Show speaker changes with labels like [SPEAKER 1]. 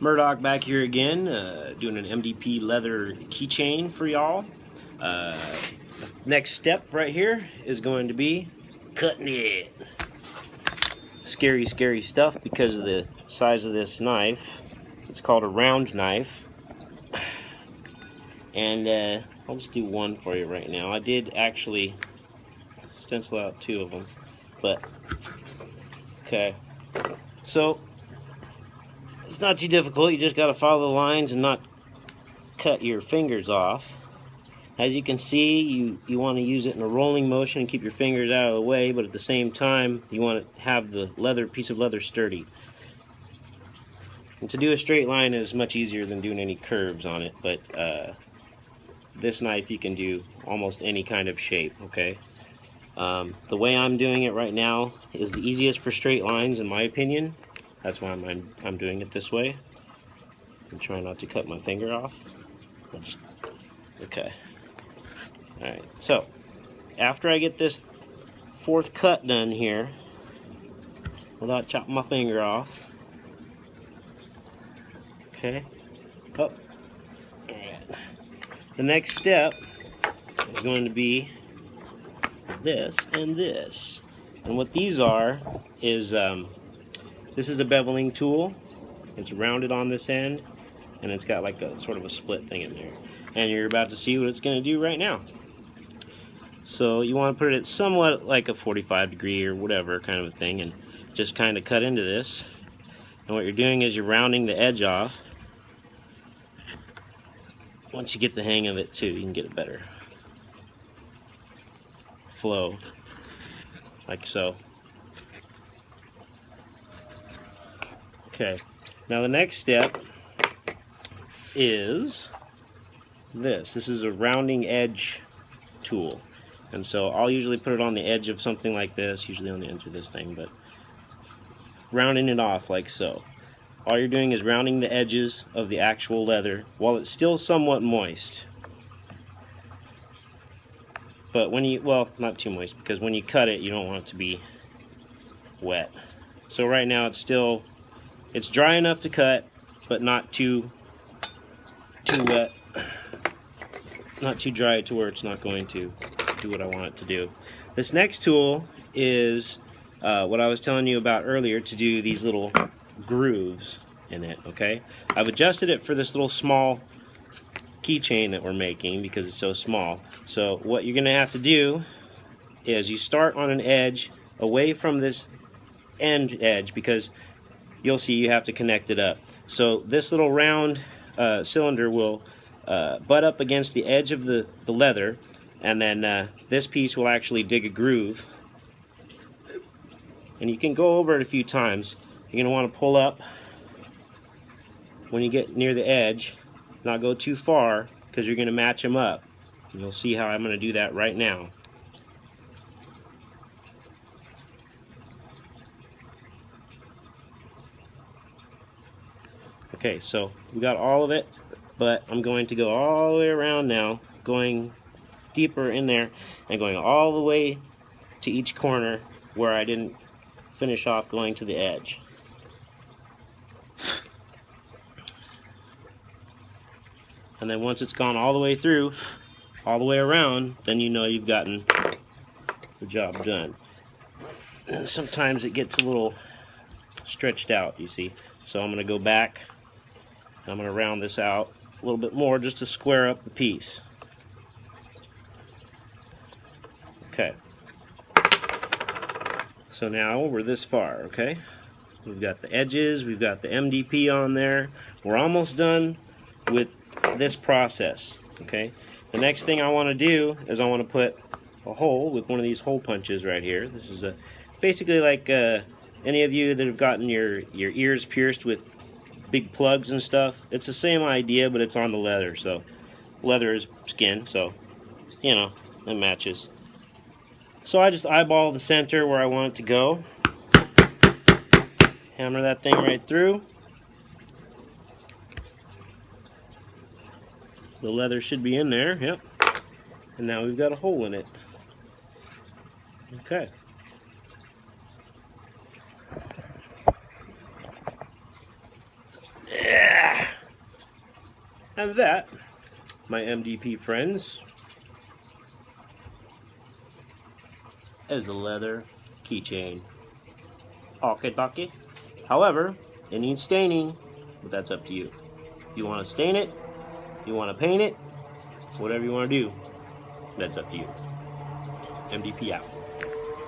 [SPEAKER 1] Murdock back here again, doing an MDP leather keychain for y'all. The next step right here is going to be cutting it. Scary, scary stuff because of the size of this knife. It's called a round knife. And I'll just do one for you right now. I did actually stencil out two of them, but okay. So it's not too difficult. You just got to follow the lines and not cut your fingers off. As you can see, you want to use it in a rolling motion and keep your fingers out of the way, but at the same time you want to have the piece of leather sturdy. And to do a straight line is much easier than doing any curves on it, but this knife you can do almost any kind of shape, okay? The way I'm doing it right now is the easiest for straight lines in my opinion. That's why I'm doing it this way. I'm trying not to cut my finger off. Okay. Alright, so after I get this fourth cut done here, without chopping my finger off, okay, up. Alright. The next step is going to be this and this. And what these are is, this is a beveling tool. It's rounded on this end, and it's got like a sort of a split thing in there. And you're about to see what it's going to do right now. So you want to put it at somewhat like a 45 degree or whatever kind of a thing, and just kind of cut into this. And what you're doing is you're rounding the edge off. Once you get the hang of it too, you can get a better flow, like so. Okay, now the next step is this. This is a rounding edge tool. And so I'll usually put it on the edge of something like this, usually on the edge of this thing, but rounding it off like so. All you're doing is rounding the edges of the actual leather while it's still somewhat moist. But when you, well, not too moist, because when you cut it, you don't want it to be wet. So right now it's dry enough to cut, but not too wet. Not too dry to where it's not going to do what I want it to do. This next tool is what I was telling you about earlier, to do these little grooves in it, okay? I've adjusted it for this little small keychain that we're making because it's so small. So what you're gonna have to do is you start on an edge away from this end edge, because you'll see you have to connect it up. So this little round cylinder will butt up against the edge of the leather, and then this piece will actually dig a groove. And you can go over it a few times. You're going to want to pull up when you get near the edge, not go too far, because you're going to match them up. And you'll see how I'm going to do that right now. Okay, so we got all of it, but I'm going to go all the way around now, going deeper in there and going all the way to each corner where I didn't finish off going to the edge. And then once it's gone all the way through, all the way around, then you know you've gotten the job done. And sometimes it gets a little stretched out, you see. So I'm going to go back. I'm going to round this out a little bit more just to square up the piece. Okay. So now we're this far, okay? We've got the edges, we've got the MDP on there. We're almost done with this process, okay? The next thing I want to do is I want to put a hole with one of these hole punches right here. This is basically like any of you that have gotten your ears pierced with big plugs and stuff. It's the same idea, but it's on the leather. So leather is skin, so you know, it matches. So I just eyeball the center where I want it to go. Hammer that thing right through. The leather should be in there, yep. And now we've got a hole in it. Okay. Yeah. And that, my MDP friends, is a leather keychain. Okay, dokie. However, it needs staining, but that's up to you. If you want to stain it, you want to paint it, whatever you want to do, that's up to you. MDP out.